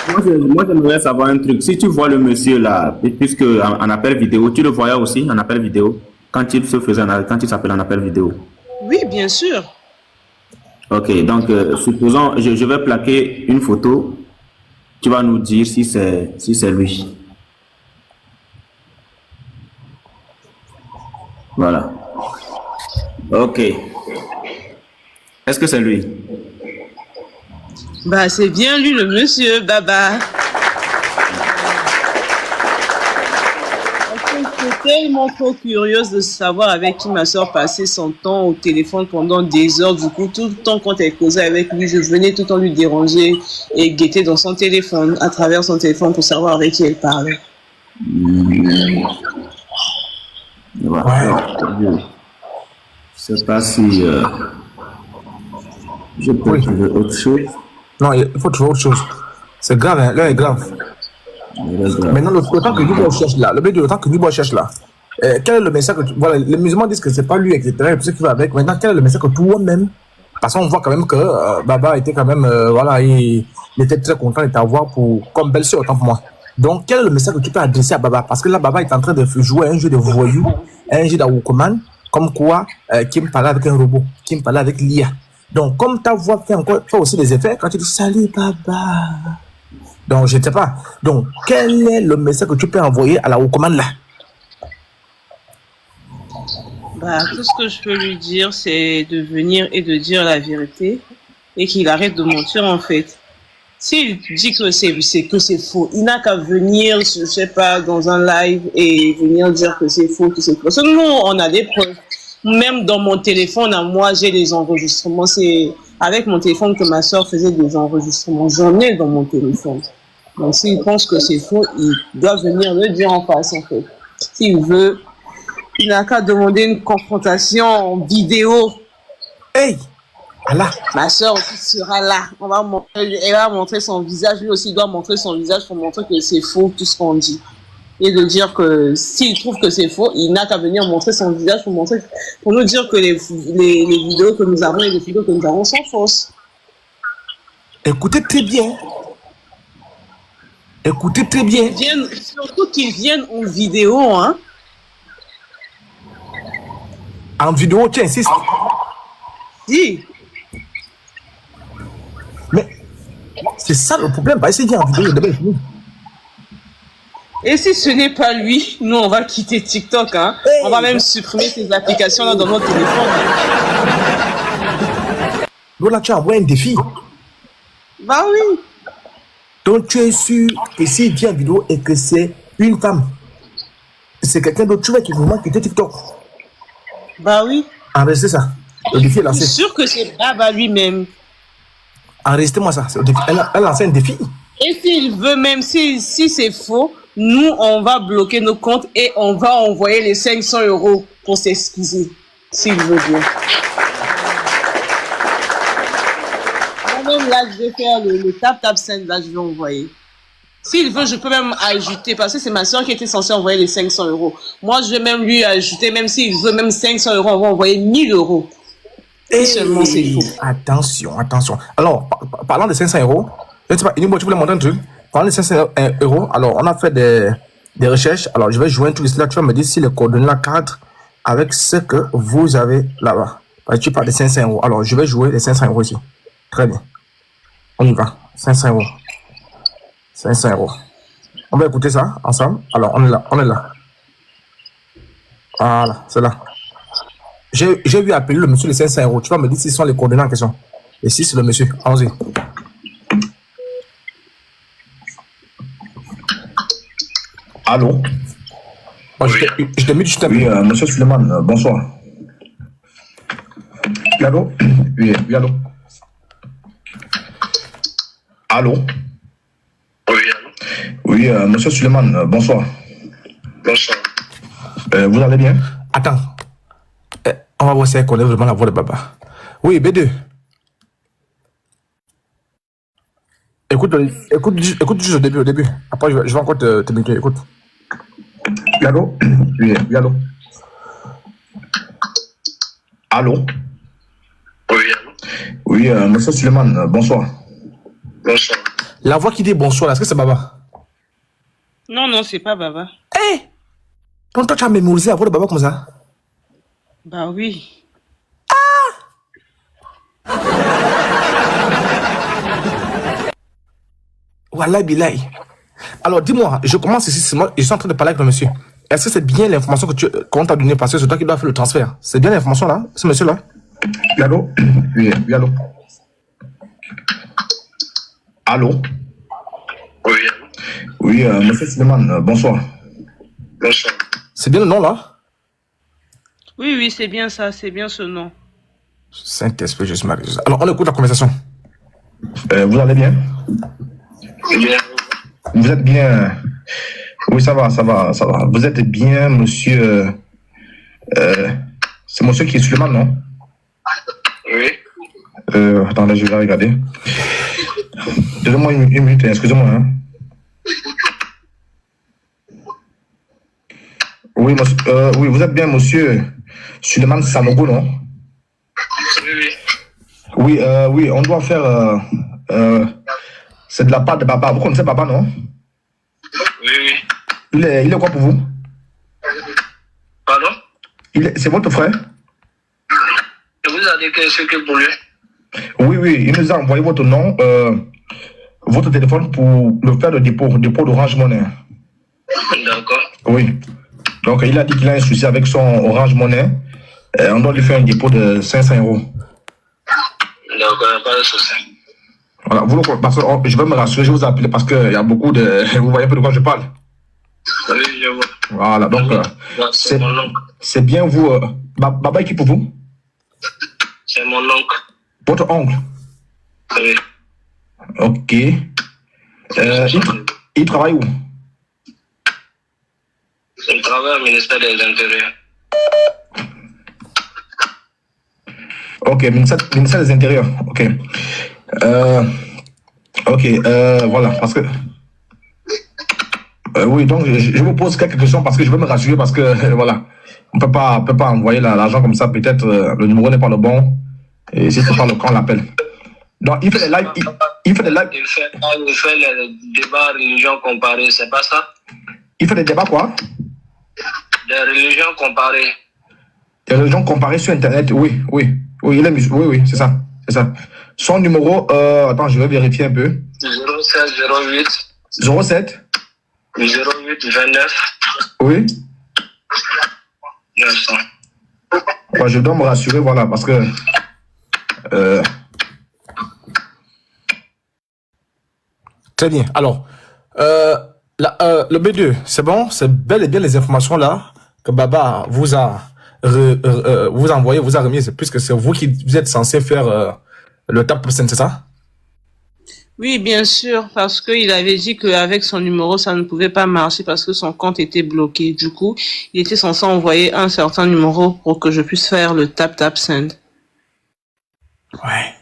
Moi, j'aimerais savoir un truc. Si tu vois le monsieur là, puisque en appel vidéo, tu le voyais aussi en appel vidéo, quand il s'appelle en appel vidéo. Oui, bien sûr. Ok, donc supposons, je vais plaquer une photo. Tu vas nous dire si c'est lui. Voilà. Ok. Est-ce que c'est lui? Bah, c'est bien lui, le monsieur, Baba. J'étais tellement trop curieuse de savoir avec qui ma soeur passait son temps au téléphone pendant des heures. Du coup, tout le temps quand elle causait avec lui, je venais tout le temps lui déranger et guetter dans son téléphone, à travers son téléphone pour savoir avec qui elle parlait. Voilà. Je ne sais pas si je peux trouver autre chose. Non, il faut trouver autre chose. C'est grave, hein? Là, est grave. Maintenant, le temps que nous cherche là, le temps que nous cherche là, quel est le message que voilà, les musulmans disent que c'est pas lui, etc. Et tout ce qui va avec. Maintenant, quel est le message que toi-même, parce qu'on voit quand même que Baba était quand même, voilà, il était très content de t'avoir comme belle-sœur, autant pour moi. Donc, quel est le message que tu peux adresser à Baba? Parce que là, Baba est en train de jouer un jeu de voyou, un jeu d'Awokoman, comme quoi, Kim parlait avec un robot, Kim parlait avec l'IA. Donc, comme ta voix fait aussi des effets, quand tu dis salut Baba. Donc, je ne sais pas. Donc, quel est le message que tu peux envoyer à la Wokoman là? Bah, tout ce que je peux lui dire, c'est de venir et de dire la vérité et qu'il arrête de mentir en fait. S'il dit que c'est faux, il n'a qu'à venir, je sais pas, dans un live et venir dire que c'est faux, que c'est faux. Parce que nous, on a des preuves. Même dans mon téléphone, à moi, j'ai des enregistrements. C'est avec mon téléphone que ma soeur faisait des enregistrements. J'en ai dans mon téléphone. Donc, s'il pense que c'est faux, il doit venir le dire en face, en fait. S'il veut, il n'a qu'à demander une confrontation en vidéo. Hey! Allah. Ma soeur aussi sera là. Elle va montrer son visage. Lui aussi doit montrer son visage pour montrer que c'est faux, tout ce qu'on dit. Et de dire que s'il trouve que c'est faux, il n'a qu'à venir montrer son visage pour nous dire que les vidéos que nous avons et les vidéos que nous avons sont fausses. Écoutez très bien. Écoutez très bien. Surtout qu'ils viennent en vidéo, hein. En vidéo, tiens, insiste. Si. Mais c'est ça le problème. Bah, essayer en vidéo, d'abord. Et si ce n'est pas lui, nous on va quitter TikTok, hein. On va même supprimer ces applications là dans notre téléphone. Là, tu as envoyé un défi. Bah oui. Donc tu es sûr que s'il vient en vidéo et que c'est une femme, c'est quelqu'un d'autre, tu vas qui vraiment quitter TikTok. Bah oui. Enregistrez ça. Le défi est lancé. Je suis sûr que c'est Baba lui-même. Enregistrez-moi ça. Elle a lancé un défi. Et s'il veut, même si c'est faux, nous, on va bloquer nos comptes et on va envoyer les 500 € pour s'excuser, s'il veut bien. Moi-même, là, je vais faire le tap send, là, je vais envoyer. S'il veut, je peux même ajouter, parce que c'est ma soeur qui était censée envoyer les 500 €. Moi, je vais même lui ajouter, même s'il veut même 500 €, on va envoyer 1000 €. Et seulement, c'est faux. Attention, attention. Alors, parlant de 500 €, je ne sais pas, Inimo, tu voulais montrer un truc? Parlant de 500 €, alors, on a fait des recherches. Alors, je vais joindre tout cela. Tu vas me dire si les coordonnées là cadrent avec ce que vous avez là-bas. Parce que tu parles de 500 €. Alors, je vais jouer les 500 € ici. Très bien. On y va. 500 €. 500 €. On va écouter ça ensemble. Alors, on est là. On est là. Voilà, c'est là. J'ai eu appeler le monsieur de 500 €. Tu vas me dire si ce sont les coordonnées en question. Et si c'est le monsieur. Allons-y. Allô? Je t'ai mis du Oui, monsieur Suleiman, bonsoir. Allô? Oui, oui, allô? Allô? Oui, allô? Oui, monsieur Suleiman, bonsoir. Bonsoir. Vous allez bien? Attends. On va voir si elle connaît vraiment la voix de Baba. Oui, B2. Écoute juste au début. Après, je vais encore te muter. Écoute. Allô? Oui, oui, allô? Allô? Oui, allô? Oui, monsieur Suleiman, bonsoir. Bonsoir. La voix qui dit bonsoir, est-ce que c'est Baba? Non, non, c'est pas Baba. Hé! Donc toi, tu as mémorisé la voix de Baba comme ça? Bah oui. Wallah billahi. Alors dis-moi, je commence ici, c'est moi, je suis en train de parler avec le monsieur. Est-ce que c'est bien l'information qu'on t'a donnée parce que c'est toi qui dois faire le transfert? C'est bien l'information là, ce monsieur-là? Allô? Oui, oui, allô? Allô? Oui, allô? Oui, monsieur Suleiman, bonsoir. Bonsoir. C'est bien le nom là? Oui, oui, c'est bien ça, c'est bien ce nom. Saint-Esprit, Jésus Marie. Alors on écoute la conversation. Vous allez bien? Bien. Vous êtes bien? Oui, ça va. Vous êtes bien, monsieur... c'est monsieur qui est Suleiman, non? Oui. Attendez, je vais regarder. Donnez-moi une minute, excusez-moi. Hein. Oui, oui, vous êtes bien, monsieur Suleiman Sanogo, non? Oui. Oui, on doit faire... c'est de la part de Baba. Vous connaissez Baba, non? Oui. Il est quoi pour vous? Pardon? C'est votre frère? Et vous avez dit que c'est que pour lui? Oui, il nous a envoyé votre nom, votre téléphone pour le faire le dépôt d'Orange Money. D'accord. Oui. Donc, il a dit qu'il a un souci avec son Orange Money. On doit lui faire un dépôt de 500 €. D'accord, pas de souci. Voilà, parce que je vais me rassurer, je vais vous appeler parce qu'il y a beaucoup de... Vous voyez un peu de quoi je parle? Oui, je vois. Voilà, donc C'est mon oncle. c'est bien vous... Baba est qui pour vous? C'est mon oncle. Votre oncle? Oui. Ok. Il travaille où? Il travaille au ministère des Intérieurs. Ok, ministère des Intérieurs. Ok. Voilà, parce que... oui, donc je vous pose quelques questions parce que je veux me rassurer parce que, voilà, on peut pas envoyer l'argent comme ça, peut-être le numéro n'est pas le bon, et si c'est pas le cas, on l'appelle. Donc, il fait des lives... Il fait les débats religions comparées, c'est pas ça? Il fait des débats quoi? Des religions comparées. Des religions comparées sur Internet, oui, il est musulman, oui, c'est ça. Son numéro, attends, je vais vérifier un peu. 07 07 29 Oui. 900. Bah, je dois me rassurer, voilà, parce que... Très bien. Alors, le B2, c'est bon? C'est bel et bien les informations là que Baba vous a envoyé, vous a remis, puisque c'est vous qui vous êtes censé faire le tap c'est ça? Oui, bien sûr, parce qu'il avait dit qu'avec son numéro, ça ne pouvait pas marcher parce que son compte était bloqué. Du coup, il était censé envoyer un certain numéro pour que je puisse faire le tap send. Ouais.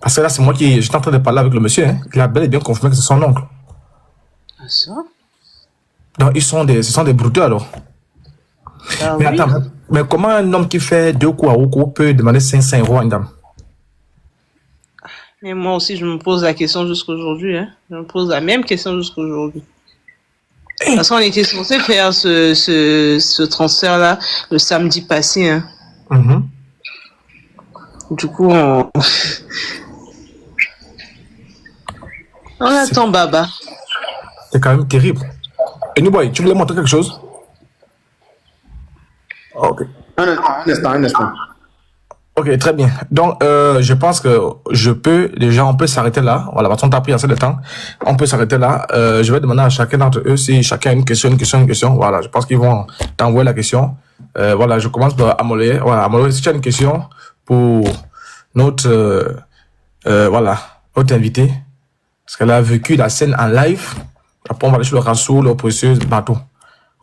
Parce que là, c'est moi j'étais en train de parler avec le monsieur. Hein. Il a bel et bien confirmé que c'est son oncle. Ah ça? Donc, ce sont des brouteux alors. Ah, mais oui. attends, mais comment un homme qui fait 2 coups à Oko peut demander 500 € à une dame? Mais moi aussi, je me pose la question jusqu'aujourd'hui. Hein. Je me pose la même question jusqu'aujourd'hui. Parce qu'on était censé faire ce transfert-là le samedi passé. Hein. Du coup, on attend Baba. C'est quand même terrible. Et Nuboy, tu voulais montrer quelque chose? Ok. Un instant. Ok, très bien. Donc, je pense que on peut s'arrêter là. Voilà, parce qu'on t'a pris assez de temps. On peut s'arrêter là. Je vais demander à chacun d'entre eux si chacun a une question. Voilà, je pense qu'ils vont t'envoyer la question. Voilà, je commence par Amolé. Voilà, Amolé, si tu as une question pour notre, voilà, notre invité, parce qu'elle a vécu la scène en live. Après, on va aller sur le rasoul, l'oppresseuse, bateau.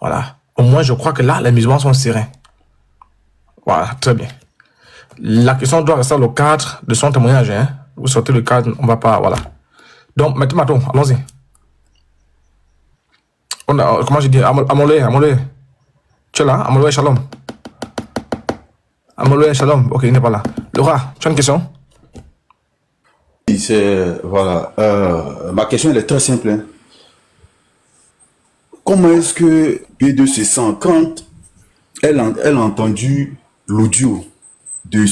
Voilà. Au moins, je crois que là, les musulmans sont sereins. Voilà, très bien. La question doit rester le cadre de son témoignage. Hein. Vous sortez le cadre, on va pas, voilà. Donc, maintenant, allons-y. Comment j'ai dit, Amolé. Tu es là, Amolé Shalom. Amolé Shalom. Ok, il n'est pas là. Laura, tu as une question? Voilà. Ma question elle est très simple. Hein. Comment est-ce que B2 se sent quand elle a entendu l'audio de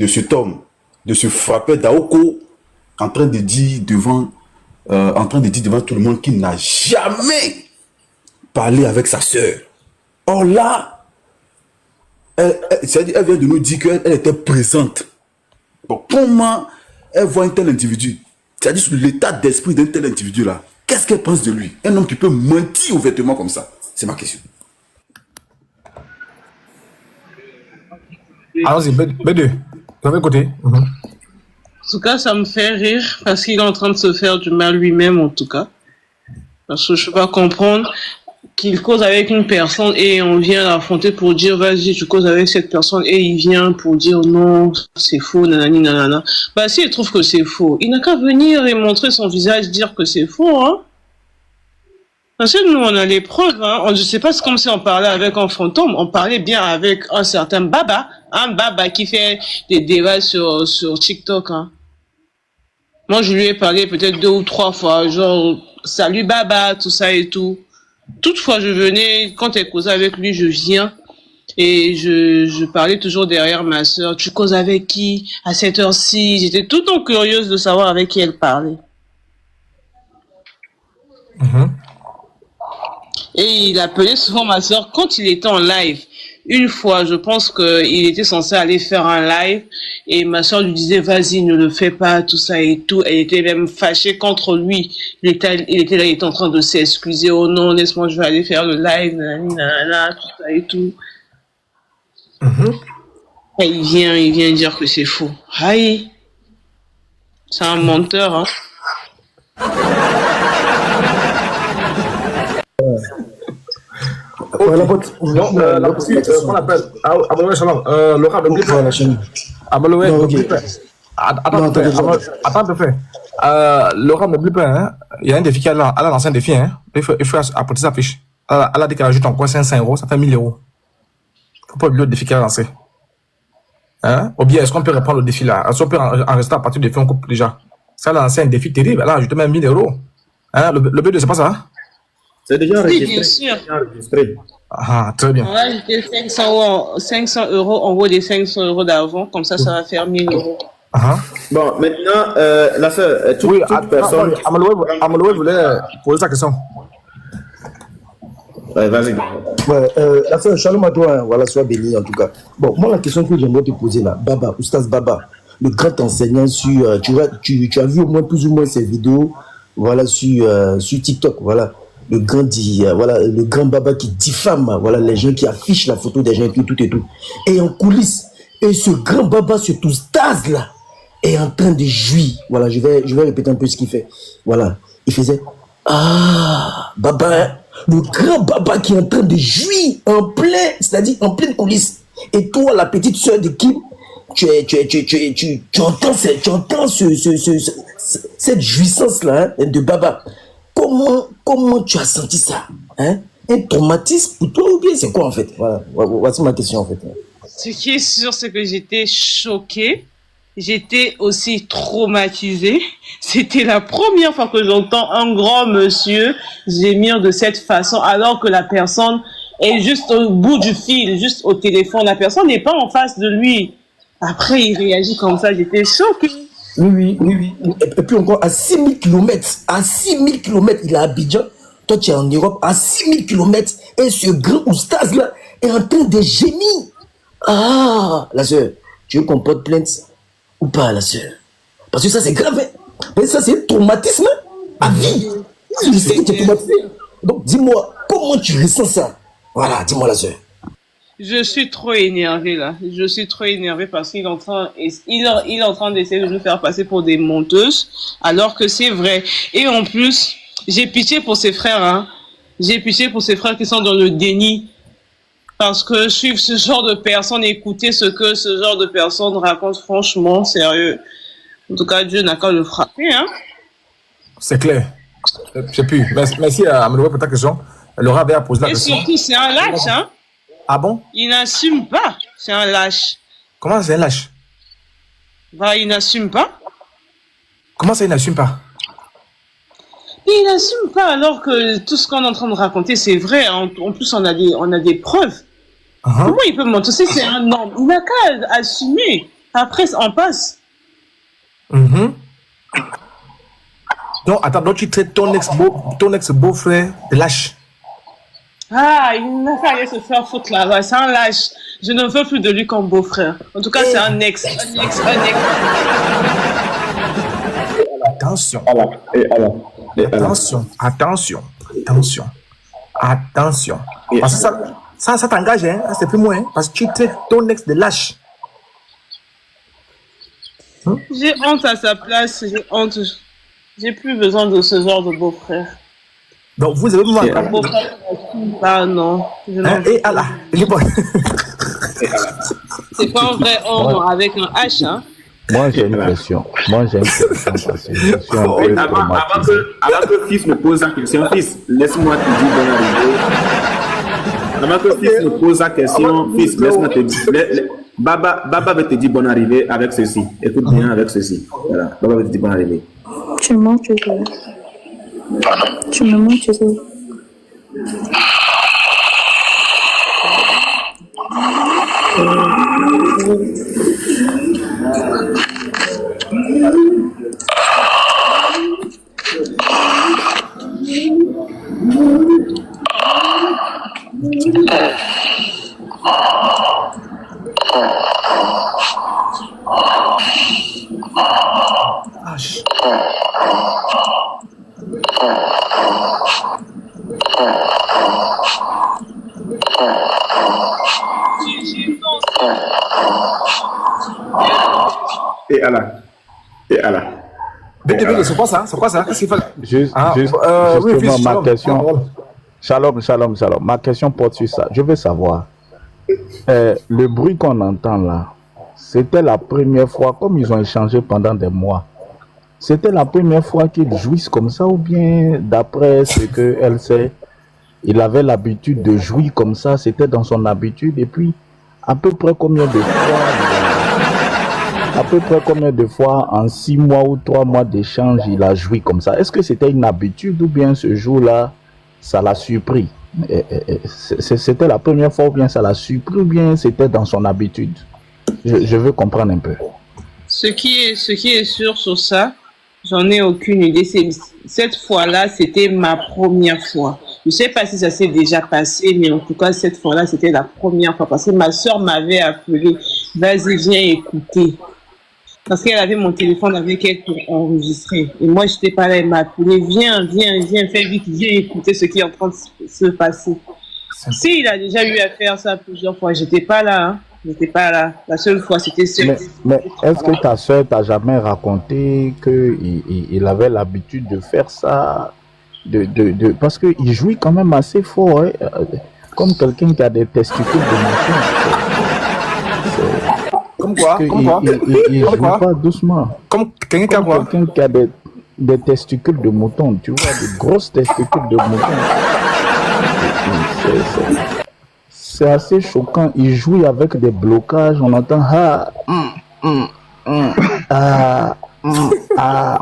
cet homme, de ce frappeur d'Aoko, en train de dire devant tout le monde qu'il n'a jamais parlé avec sa sœur. Or là, elle vient de nous dire qu'elle était présente. Bon, comment elle voit un tel individu, c'est-à-dire sur l'état d'esprit d'un tel individu-là, qu'est-ce qu'elle pense de lui? Un homme qui peut mentir ouvertement comme ça. C'est ma question. Allons-y, B2. Vous avez écouté? En tout cas, ça me fait rire parce qu'il est en train de se faire du mal lui-même, en tout cas. Parce que je ne peux pas comprendre qu'il cause avec une personne et on vient l'affronter pour dire vas-y, tu causes avec cette personne et il vient pour dire non, c'est faux, nanani, nanana. Bah, si il trouve que c'est faux, il n'a qu'à venir et montrer son visage, dire que c'est faux, hein. Parce que nous, on a les preuves, hein. Je sais pas, c'est comme si on parlait avec un fantôme. On parlait bien avec un certain Baba. Un Baba qui fait des débats sur TikTok, hein. Moi, je lui ai parlé peut-être 2 ou 3 fois. Genre, salut Baba, tout ça et tout. Toutefois, je venais, quand elle causait avec lui, je viens. Et je parlais toujours derrière ma sœur. Tu causes avec qui? À cette heure-ci? J'étais tout le temps curieuse de savoir avec qui elle parlait. Et il appelait souvent ma soeur quand il était en live. Une fois, je pense qu'il était censé aller faire un live et ma soeur lui disait vas-y, ne le fais pas, tout ça et tout. Elle était même fâchée contre lui. Il était là, il était en train de s'excuser. Oh non, laisse-moi, je vais aller faire le live, nanana, tout ça et tout. Et il vient dire que c'est faux. Aïe, c'est un menteur, hein. Voilà, on appelle Amolé Shalom. Laura, n'oublie pas. Amolé, n'oublie pas. Attends, de fait. Laura, n'oublie pas, hein. Il y a un défi elle a lancé un défi, hein. Il faut apporter sa fiche. Elle a dit qu'elle ajoute encore 500 €, ça fait 1000 €. Faut pas oublier le défi qu'elle a lancé. Hein? Ou bien, est-ce qu'on peut reprendre le défi là? Est-ce qu'on peut en rester à partir du défi, on coupe déjà? Ça, elle a lancé un défi terrible, elle a ajouté même 1000 €. Hein? Le B2, c'est pas ça? C'est déjà enregistré. Oui, bien sûr. Ah, très bien. On va ajouter 500 €, en gros des 500 € d'avant, comme ça va faire 1000 €. Bon, maintenant, la sœur, toute personne... Amolé voulait poser sa question. Ouais, vas-y. Ouais, la sœur, shalom à toi, hein. Voilà, sois béni en tout cas. Bon, moi, la question que j'aimerais te poser là, Baba, Oustaz Baba, le grand enseignant sur. Tu as vu au moins plus ou moins ses vidéos, voilà, sur TikTok, voilà. Le grand Baba qui diffame, voilà, les gens qui affichent la photo des gens et tout et tout. Et en coulisses, et ce grand Baba, ce Oustaz là, est en train de jouir. Voilà, je vais répéter un peu ce qu'il fait. Voilà, il faisait Baba, le grand Baba qui est en train de jouir c'est-à-dire en pleine coulisse. Et toi, la petite sœur de Kim, tu entends cette jouissance-là, hein, de Baba. Comment tu as senti ça, hein? Un traumatisme pour toi ou bien c'est quoi en fait? Voilà, voici ma question en fait. Ce qui est sûr, c'est que j'étais choquée. J'étais aussi traumatisée. C'était la première fois que j'entends un grand monsieur gémir de cette façon alors que la personne est juste au bout du fil, juste au téléphone. La personne n'est pas en face de lui. Après, il réagit comme ça. J'étais choquée. Oui. Et puis encore à 6000 km. À 6000 km, il est à Abidjan. Toi, tu es en Europe à 6000 km. Et ce grand oustaz là est en train de gémir. Ah, la sœur, tu veux qu'on porte plainte ou pas, la sœur? Parce que ça, c'est grave. Hein? Mais ça, c'est un traumatisme à vie. Je sais que tu es traumatisé. Donc, dis-moi, comment tu ressens ça? Voilà, dis-moi, la sœur. Je suis trop énervée là. Je suis trop énervée parce qu'il est en train, il est en train d'essayer de nous faire passer pour des menteuses, alors que c'est vrai. Et en plus, j'ai pitié pour ses frères, hein. J'ai pitié pour ses frères qui sont dans le déni. Parce que suivre ce genre de personnes, écouter ce que ce genre de personnes racontent, franchement, sérieux. En tout cas, Dieu n'a qu'à le frapper, hein. C'est clair. Je sais plus. Merci à Amélie pour ta question. Laura avait posé la Et question. surtout, c'est un lâche, hein. Ah bon? Il n'assume pas. C'est un lâche. Comment c'est un lâche? Bah, il n'assume pas. Comment ça, il n'assume pas? Il n'assume pas alors que tout ce qu'on est en train de raconter, c'est vrai. En plus, on a des preuves. Comment il peut mentir? C'est un homme. Il n'a qu'à assumer. Après, on passe. Donc, attends, donc tu traites ton ex-beau-frère de lâche. Ah, il n'a qu'à aller se faire foutre là-bas. C'est un lâche. Je ne veux plus de lui comme beau-frère. En tout cas, c'est un ex. Attention. Attention. Parce que ça t'engage, hein. C'est plus moi, hein. Parce que tu traites ton ex de lâche. J'ai honte à sa place. J'ai honte. J'ai plus besoin de ce genre de beau-frère. Donc, vous avez besoin de beau-frère. Ah non. Et Allah. C'est pas un vrai homme avec un H, hein. Moi, j'ai une question. Parce que je suis un peu traumatisé. Avant que fils me pose la question, fils, laisse-moi te dire bonne arrivée. Avant que fils me pose la question, fils, laisse-moi te dire. Baba va te dire bonne arrivée avec ceci. Écoute bien avec ceci. Voilà. Baba va te dire bonne arrivée. Tu me manques, tu me manques, tu sais. Et Allah. C'est quoi ça? Qu'est-ce qu'il fait? Justement, ma question. Shalom. Ma question porte sur ça. Je veux savoir. Le bruit qu'on entend là, c'était la première fois, comme ils ont échangé pendant des mois, c'était la première fois qu'ils jouissent comme ça, ou bien d'après ce qu'elle sait, il avait l'habitude de jouir comme ça, c'était dans son habitude, et puis à peu près combien de fois en 6 mois ou 3 mois d'échange il a joui comme ça? Est-ce que c'était une habitude, ou bien ce jour-là ça l'a surpris? C'était la première fois, ou bien ça l'a surpris, ou bien c'était dans son habitude? Je veux comprendre un peu. Ce qui est sûr sur ça, j'en ai aucune idée. Cette fois-là, c'était ma première fois. Je ne sais pas si ça s'est déjà passé, mais en tout cas, cette fois-là, c'était la première fois. Parce que ma soeur m'avait appelé. Vas-y, viens écouter. Parce qu'elle avait mon téléphone avec elle pour enregistrer. Et moi, je n'étais pas là, elle m'a appelé. Viens, fais vite, viens écouter ce qui est en train de se passer. Si il a déjà eu à faire ça plusieurs fois, j'étais pas là, hein. J'étais pas là. La seule fois, c'était seul. Mais est-ce que ta soeur t'a jamais raconté qu'il avait l'habitude de faire ça parce qu'il jouit quand même assez fort, hein, comme quelqu'un qui a des testicules de mouton. Comme quoi? Il joue pas doucement. Comme quelqu'un qui a des testicules de mouton, tu vois, des grosses testicules de mouton. C'est assez choquant. Il joue avec des blocages. On entend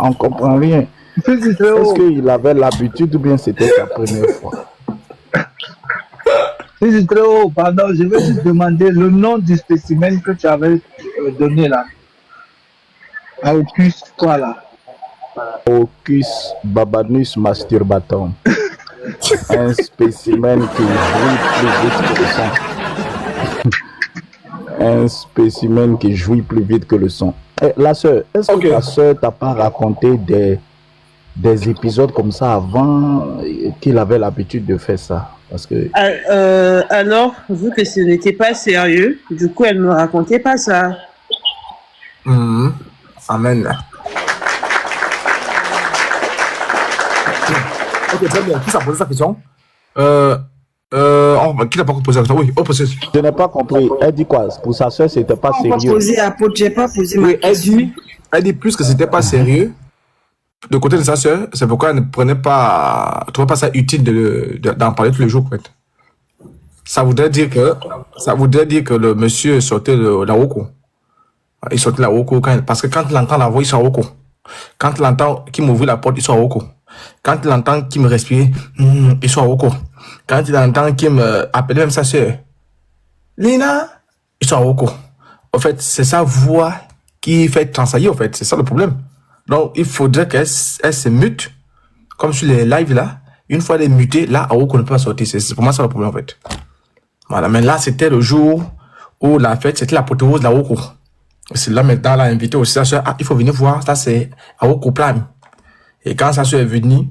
on comprend rien. Est-ce qu'il avait l'habitude ou bien c'était sa première fois? C'est très haut, pardon. Je vais te demander le nom du spécimen que tu avais donné là. À Ocus, quoi là? Ocus babanus masturbatum. Un spécimen qui jouit plus vite que le son. Un spécimen qui jouit plus vite que le son. La sœur, est-ce que ta sœur t'a pas raconté des épisodes comme ça avant qu'il avait l'habitude de faire ça? Parce que... Alors, vu que ce n'était pas sérieux, du coup, elle ne me racontait pas ça. Amen. Ok, très bien. Qui s'est posé sa question? Qui n'a pas posé la question? Oui, je n'ai pas compris. Elle dit quoi? Pour sa soeur, c'était pas sérieux. J'ai pas posé ma question. Elle dit plus que c'était pas sérieux. De côté de sa soeur, c'est pourquoi elle ne trouvait pas ça utile d'en parler tous les jours, en fait. Ça voudrait dire que le monsieur sortait la Woko. Il sortait la Woko parce que quand il entend la voix, il sort Woko. Quand il entend qu'il m'ouvre la porte, il sort Woko. Quand il entend qu'il me respire, il sort Woko. Quand il entend qu'il me appelle même sa soeur, Lina, il sort Woko. En fait, c'est sa voix qui fait tressaillir, en fait. C'est ça le problème. Donc, il faudrait qu'elle se mute, comme sur les lives là. Une fois elle est mutée, là, Woko ne peut pas sortir. C'est pour moi ça le problème, en fait. Voilà, mais là, c'était le jour où la fête, c'était l'apothéose de la Woko. C'est là, maintenant, elle a invité aussi sa soeur. Ah, il faut venir voir, ça c'est Woko Prime. Et quand sa soeur est venue,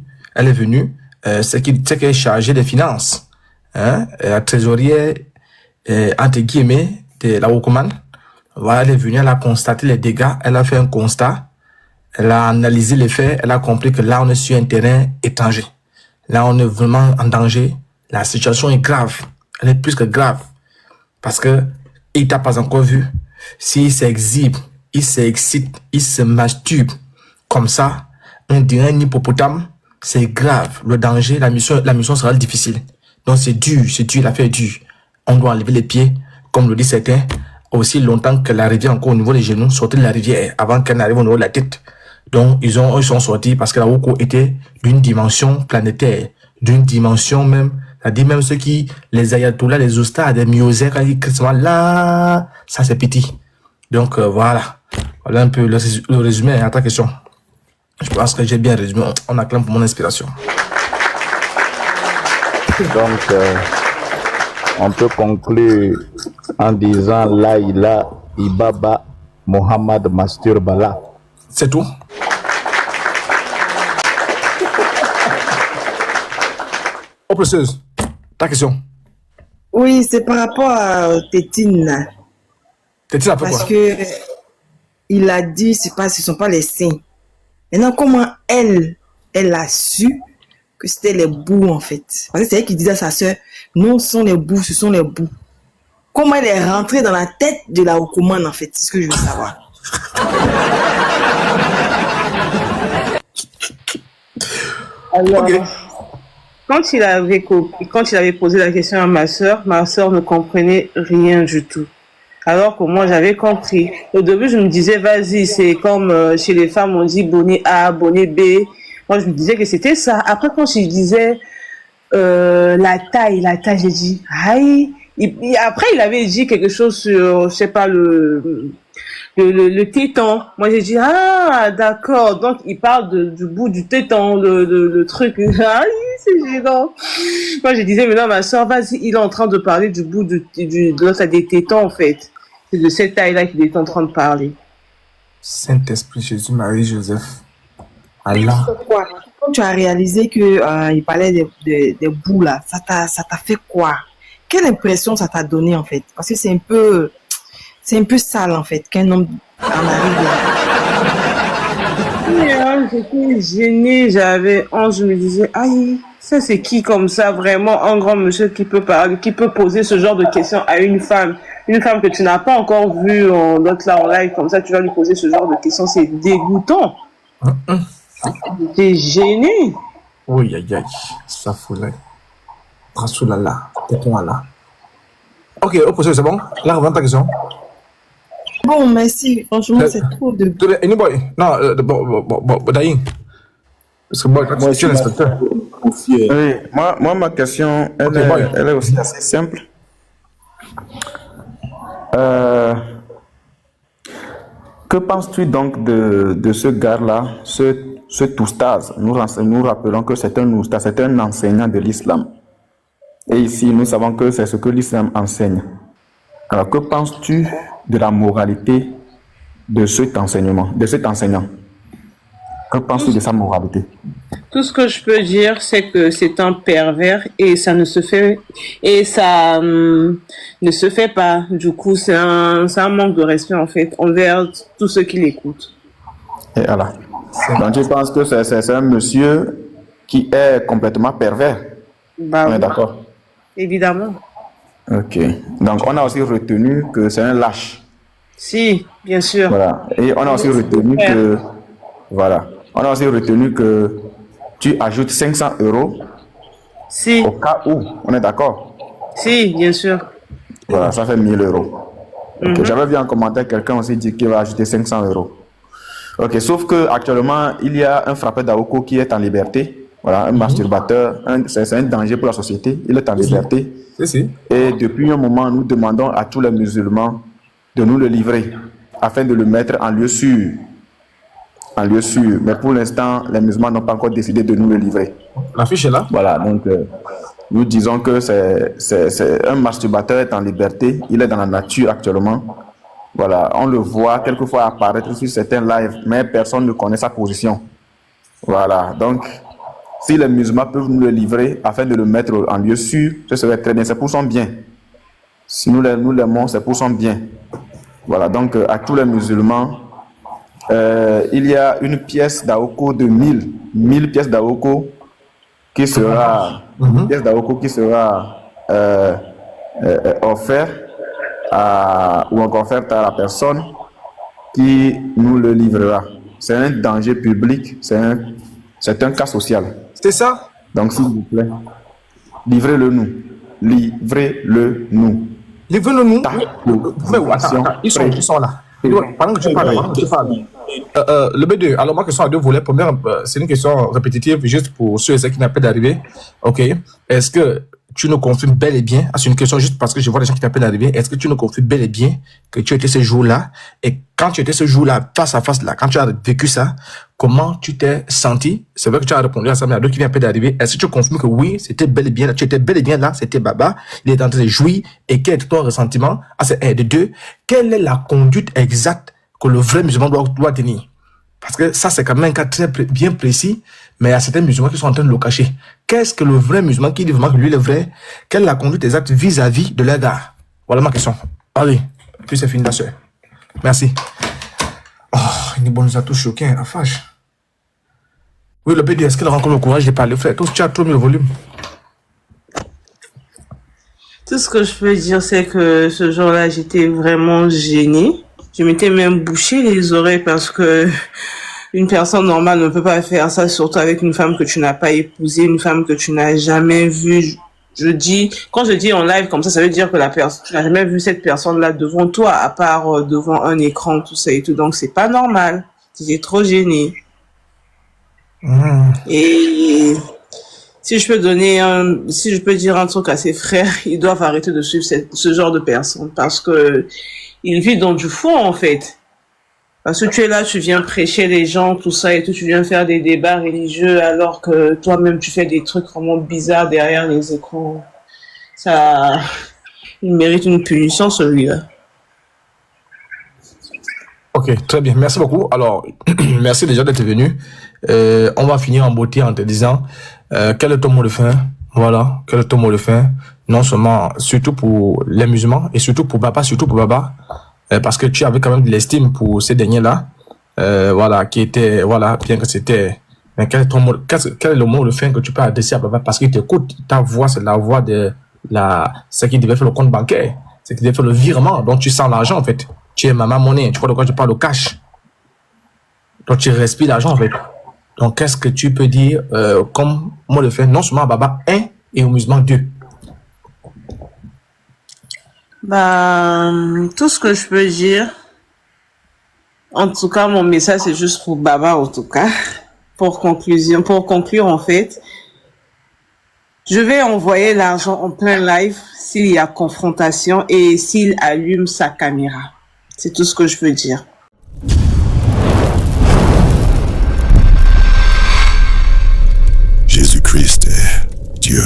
c'est qu'elle est chargée des finances. La trésorière, entre guillemets, de la Wokoman. Voilà, elle est venue, elle a constaté les dégâts, elle a fait un constat, elle a analysé les faits, elle a compris que là, on est sur un terrain étranger. Là, on est vraiment en danger. La situation est grave. Elle est plus que grave. Parce que il t'a pas encore vu. S'il s'exhibe, il s'excite, il se masturbe, comme ça, on dirait un hippopotame, c'est grave. Le danger, la mission sera difficile. Donc c'est dur, l'affaire est dure. On doit enlever les pieds, comme le dit certains, aussi longtemps que la rivière encore au niveau des genoux, sortir de la rivière avant qu'elle n'arrive au niveau de la tête. Donc ils sont sortis parce que la Woko était d'une dimension planétaire, d'une dimension même, c'est-à-dire même ceux qui, les ayatollahs, les ustads, les myosères, là, ça c'est petit. Donc voilà un peu le résumé à ta question. Je pense que j'ai bien résumé. On acclame pour mon inspiration. Donc, on peut conclure en disant Laïla Ibaba Mohamed Masturbala. C'est tout. Oh, précieuse. Ta question. Oui, c'est par rapport à Tétine. Tétine a fait quoi? Parce que il a dit, ce ne sont pas les signes. Maintenant, comment elle a su que c'était les bouts, en fait? Parce que c'est elle qui disait à sa soeur, non, ce sont les bouts, ce sont les bouts. Comment elle est rentrée dans la tête de la Wokoman, en fait? C'est ce que je veux savoir. Alors, okay. Quand il avait posé la question à ma soeur ne comprenait rien du tout. Alors que moi, j'avais compris. Au début, je me disais, vas-y, c'est comme chez les femmes, on dit bonnet A, bonnet B. Moi, je me disais que c'était ça. Après, quand je disais la taille, j'ai dit, aïe. Après, il avait dit quelque chose sur, je sais pas, le téton. Moi, j'ai dit, ah, d'accord. Donc, il parle du bout du téton, le truc. Aïe, c'est gênant. Moi, je disais, mais non, ma soeur, vas-y, il est en train de parler du bout de des tétons, en fait. C'est de cette taille-là qu'il est en train de parler. Saint-Esprit, Jésus, Marie, Joseph. Allah. Quand tu as réalisé qu'il parlait des bouts, là, ça t'a fait quoi? Quelle impression ça t'a donné, en fait? Parce que c'est un peu sale, en fait, qu'un homme en arrive là. J'étais gênée, j'avais honte, je me disais, aïe, ça c'est qui comme ça, vraiment, un grand monsieur qui peut parler, qui peut poser ce genre de questions à une femme que tu n'as pas encore vue en live, comme ça, tu vas lui poser ce genre de questions, c'est dégoûtant. J'étais gênée. Oui, aïe, ça fout là. Rasoulala, tais-toi là. Ok, c'est bon? Là, reviens ta question. Bon, merci. Franchement, c'est trop de... Anyboy? Non, Daïn. Parce que moi, je suis l'inspecteur. Oui, moi, ma question, elle est aussi assez simple. Que penses-tu donc de ce gars-là, ce Toustaz? Nous rappelons que c'est un Oustaz, c'est un enseignant de l'islam. Et ici, nous savons que c'est ce que l'islam enseigne. Alors, que penses-tu de la moralité de cet enseignant? Que penses-tu de sa moralité? Tout ce que je peux dire, c'est que c'est un pervers et ça ne se fait pas. Du coup, c'est un manque de respect en fait envers tous ceux qui l'écoutent. Et voilà. Donc tu penses que c'est un monsieur qui est complètement pervers? Bah, on est d'accord? Évidemment. Ok. Donc on a aussi retenu que c'est un lâche. Si, bien sûr. Voilà. Et on a aussi retenu que on a aussi retenu que tu ajoutes 500 € si. Au cas où, on est d'accord? Si, bien sûr. Voilà, ça fait 1000 €. Okay. J'avais vu en commentaire quelqu'un aussi dire qu'il va ajouter 500 €. Ok, sauf que actuellement il y a un frappeur d'Aoko qui est en liberté. Voilà, un masturbateur, c'est un danger pour la société. Il est en liberté. Et depuis un moment, nous demandons à tous les musulmans de nous le livrer afin de le mettre en lieu sûr. En lieu sûr. Mais pour l'instant, les musulmans n'ont pas encore décidé de nous le livrer. La fiche est là. Voilà, donc nous disons que c'est un masturbateur est en liberté. Il est dans la nature actuellement. Voilà, on le voit quelquefois apparaître sur certains lives, mais personne ne connaît sa position. Voilà, donc si les musulmans peuvent nous le livrer afin de le mettre en lieu sûr, ce serait très bien. C'est pour son bien. Si nous l'aimons, c'est pour son bien. Voilà, donc à tous les musulmans, il y a une pièce d'Aoko de 1000 pièces d'Aoko qui sera, offerte ou encore offerte à la personne qui nous le livrera. C'est un danger public, c'est un cas social. C'est ça? Donc s'il vous plaît, livrez-le nous. Livrez-le nous. Livrez-le nous. Attends, ils sont là. Pendant que tu parles, le B2, alors ma question a deux volets. Première, c'est une question répétitive, juste pour ceux et ceux qui n'ont pas d'arriver. Ok. Est-ce que tu nous confirmes bel et bien, c'est une question juste parce que je vois les gens qui t'appellent d'arriver, est-ce que tu nous confirmes bel et bien que tu étais ce jour-là, et quand tu étais ce jour-là, face à face là, quand tu as vécu ça, comment tu t'es senti? C'est vrai que tu as répondu à ça, mais à d'autres qui viennent d'arriver, est-ce que tu confirmes que oui, c'était bel et bien là, tu étais bel et bien là, c'était Baba, il est en train de jouir, et quel est ton ressentiment? De deux, quelle est la conduite exacte que le vrai musulman doit tenir? Parce que ça, c'est quand même un cas très bien précis, mais il y a certains musulmans qui sont en train de le cacher. Qu'est-ce que le vrai musulman qui dit vraiment que lui, le vrai, quelle est la conduite exacte vis-à-vis de leur gars? Voilà ma question. Allez, puis c'est fini la soeur. Merci. Oh, il nous a tous choqués, à fâche. Oui, le PD, est-ce qu'il a encore le courage de parler, frère? Tu as trop mis le volume. Tout ce que je peux dire, c'est que ce jour-là, j'étais vraiment gênée. Je m'étais même bouché les oreilles parce que une personne normale ne peut pas faire ça, surtout avec une femme que tu n'as pas épousée, une femme que tu n'as jamais vue. Quand je dis en live comme ça veut dire que tu n'as jamais vu cette personne-là devant toi, à part devant un écran, tout ça et tout. Donc c'est pas normal. J'étais trop gênée. Et si je peux dire un truc à ses frères, ils doivent arrêter de suivre ce genre de personnes parce que ils vivent dans du faux en fait. Parce que tu es là, tu viens prêcher les gens, tout ça et tout, tu viens faire des débats religieux alors que toi-même tu fais des trucs vraiment bizarres derrière les écrans. Ça, il mérite une punition celui-là. Ok, très bien, merci beaucoup. Alors, merci déjà d'être venu. On va finir en beauté en te disant quel est ton mot de fin? Voilà, quel est ton mot de fin? Non seulement, surtout pour les musulmans et surtout pour Baba, parce que tu avais quand même de l'estime pour ces derniers-là, voilà, qui étaient, voilà, bien que c'était, mais quel est le mot de fin que tu peux adresser à Baba? Parce qu'il t'écoute, ta voix, c'est la voix de c'est qui devait faire le compte bancaire, c'est qui devait faire le virement, donc tu sens l'argent en fait. Tu es maman monnaie, tu vois de quoi je parle, le cash. Donc tu respires l'argent en fait. Donc qu'est-ce que tu peux dire comme mot de fin, non seulement à Baba 1 et au musulman 2? Tout ce que je peux dire, en tout cas, mon message, c'est juste pour Baba, en tout cas. Pour conclure, en fait, je vais envoyer l'argent en plein live s'il y a confrontation et s'il allume sa caméra. C'est tout ce que je peux dire. Jésus-Christ est Dieu.